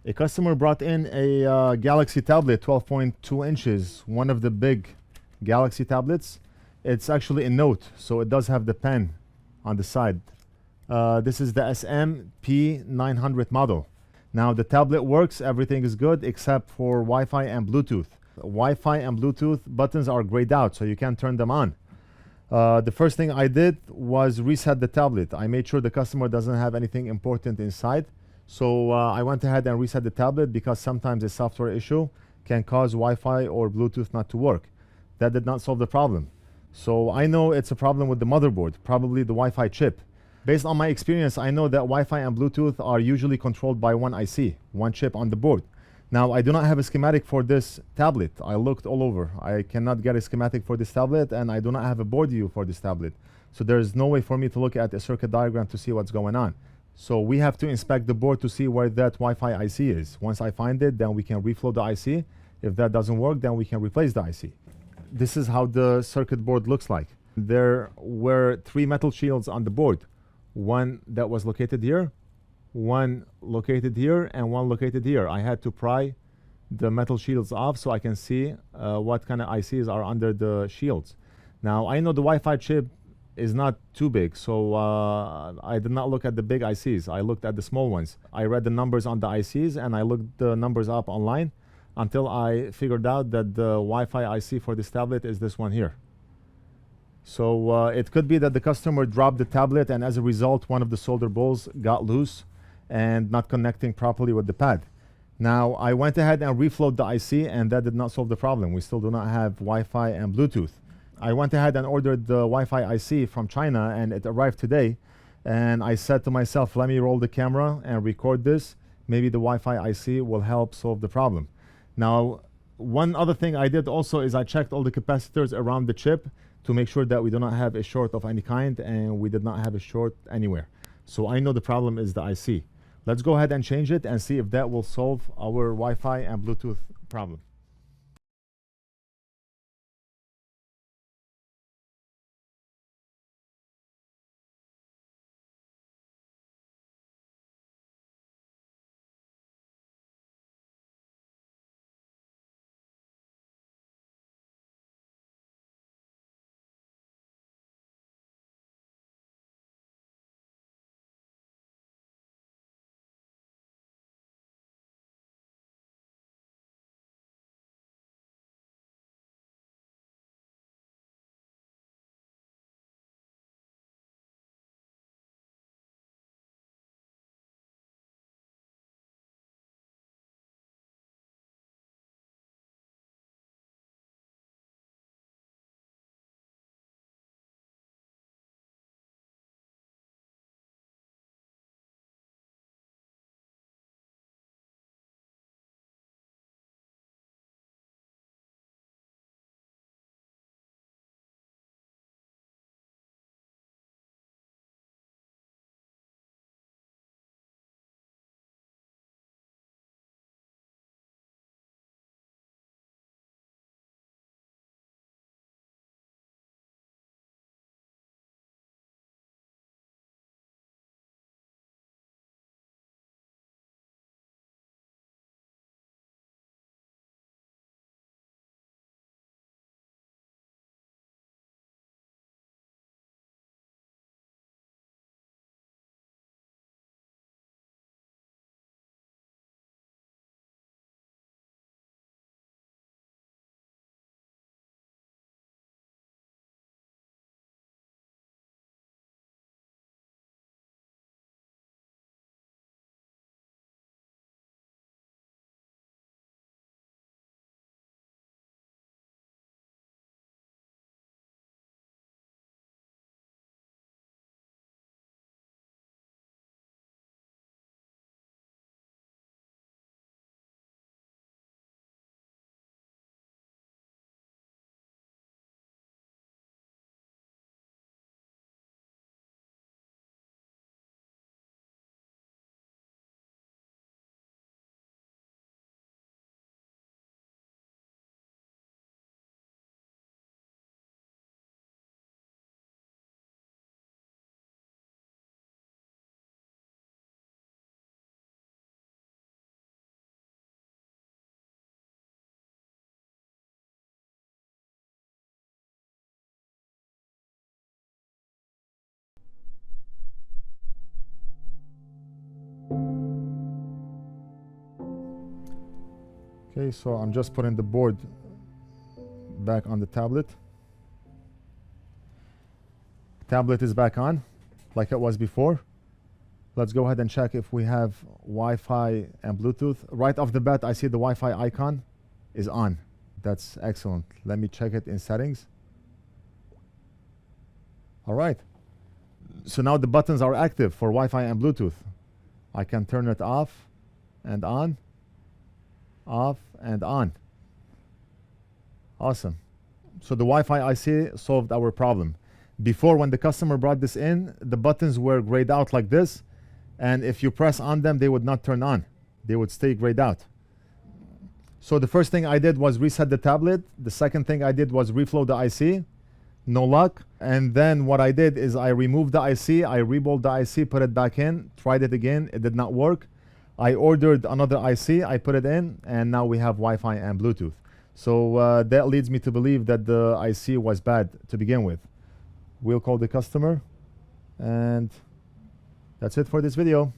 A customer brought in a Galaxy tablet, 12.2 inches, one of the big Galaxy tablets. It's actually a Note, so it does have the pen on the side. This is the SM-P900 model. Now the tablet works, everything is good except for Wi-Fi and Bluetooth. Wi-Fi and Bluetooth buttons are grayed out, so you can't turn them on. The first thing I did was reset the tablet. I made sure the customer doesn't have anything important inside. So I went ahead and reset the tablet because sometimes a software issue can cause Wi-Fi or Bluetooth not to work. That did not solve the problem. So I know it's a problem with the motherboard, probably the Wi-Fi chip. Based on my experience, I know that Wi-Fi and Bluetooth are usually controlled by one IC, one chip on the board. Now, I do not have a schematic for this tablet. I looked all over. I cannot get a schematic for this tablet, and I do not have a board view for this tablet. So there's no way for me to look at a circuit diagram to see what's going on. So we have to inspect the board to see where that Wi-Fi IC is. Once I find it, then we can reflow the IC. If that doesn't work, then we can replace the IC. This is how the circuit board looks like. There were 3 metal shields on the board. One that was located here, one located here, and one located here. I had to pry the metal shields off so I can see what kind of ICs are under the shields. Now, I know the Wi-Fi chip is not too big, so I did not look at the big ICs. I looked at the small ones. I read the numbers on the ICs, and I looked the numbers up online until I figured out that the Wi-Fi IC for this tablet is this one here. So it could be that the customer dropped the tablet, and as a result, one of the solder balls got loose and not connecting properly with the pad. Now, I went ahead and reflowed the IC, and that did not solve the problem. We still do not have Wi-Fi and Bluetooth. I went ahead and ordered the Wi-Fi IC from China, and it arrived today. And I said to myself, let me roll the camera and record this. Maybe the Wi-Fi IC will help solve the problem. Now, one other thing I did also is I checked all the capacitors around the chip to make sure that we do not have a short of any kind, and we did not have a short anywhere. So I know the problem is the IC. Let's go ahead and change it and see if that will solve our Wi-Fi and Bluetooth problem. Okay, so I'm just putting the board back on the tablet. Tablet is back on like it was before. Let's go ahead and check if we have Wi-Fi and Bluetooth. Right off the bat, I see the Wi-Fi icon is on. That's excellent. Let me check it in settings. All right. So now the buttons are active for Wi-Fi and Bluetooth. I can turn it off and on, off and on. Awesome. So the Wi-Fi IC solved our problem. Before, when the customer brought this in, the buttons were grayed out like this, and if you press on them, they would not turn on. They would stay grayed out. So the first thing I did was reset the tablet. The second thing I did was reflow the IC. No luck. And then what I did is I removed the IC, I rebuilt the IC, put it back in, tried it again, it did not work. I ordered another IC, I put it in, and now we have Wi-Fi and Bluetooth. So that leads me to believe that the IC was bad to begin with. We'll call the customer, and that's it for this video.